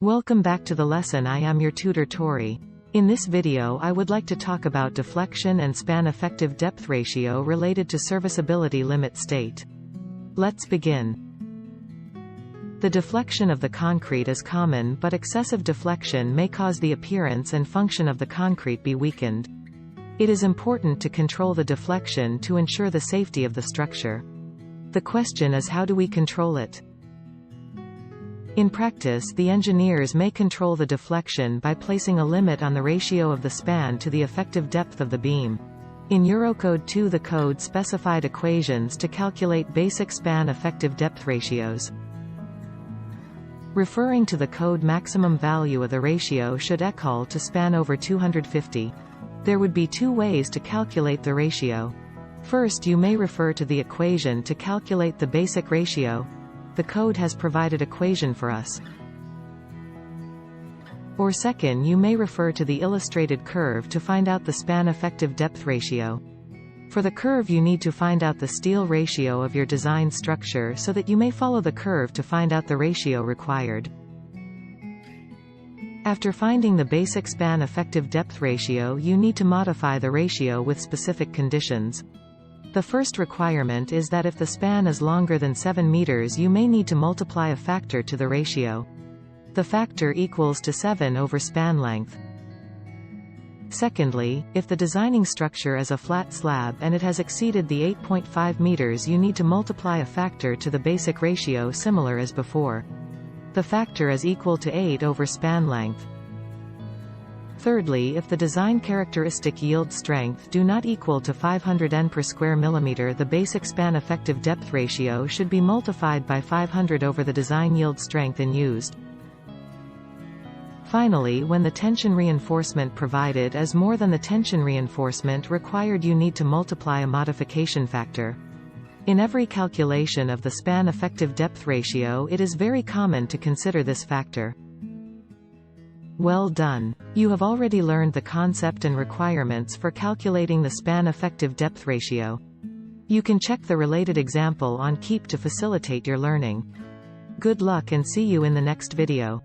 Welcome back to the lesson. I am your tutor Tori. In this video I would like to talk about deflection and span effective depth ratio related to serviceability limit state. Let's begin. The deflection of the concrete is common, but excessive deflection may cause the appearance and function of the concrete be weakened. It is important to control the deflection to ensure the safety of the structure. The question is, how do we control it? In practice, the engineers may control the deflection by placing a limit on the ratio of the span to the effective depth of the beam. In Eurocode 2, the code specified equations to calculate basic span effective depth ratios. Referring to the code, maximum value of the ratio should equal to span over 250. There would be two ways to calculate the ratio. First, you may refer to the equation to calculate the basic ratio. The code has provided equation for us. Or second, you may refer to the illustrated curve to find out the span effective depth ratio. For the curve, you need to find out the steel ratio of your design structure so that you may follow the curve to find out the ratio required. After finding the basic span effective depth ratio, you need to modify the ratio with specific conditions. The first requirement is that if the span is longer than 7 meters, you may need to multiply a factor to the ratio. The factor equals to 7 over span length. Secondly, if the designing structure is a flat slab and it has exceeded the 8.5 meters, you need to multiply a factor to the basic ratio similar as before. The factor is equal to 8 over span length. Thirdly, if the design characteristic yield strength do not equal to 500 N per square millimeter, the basic span effective depth ratio should be multiplied by 500 over the design yield strength in used. Finally, when the tension reinforcement provided is more than the tension reinforcement required, you need to multiply a modification factor. In every calculation of the span effective depth ratio, it is very common to consider this factor. Well done. You have already learned the concept and requirements for calculating the span effective depth ratio. You can check the related example on Keep to facilitate your learning. Good luck and see you in the next video.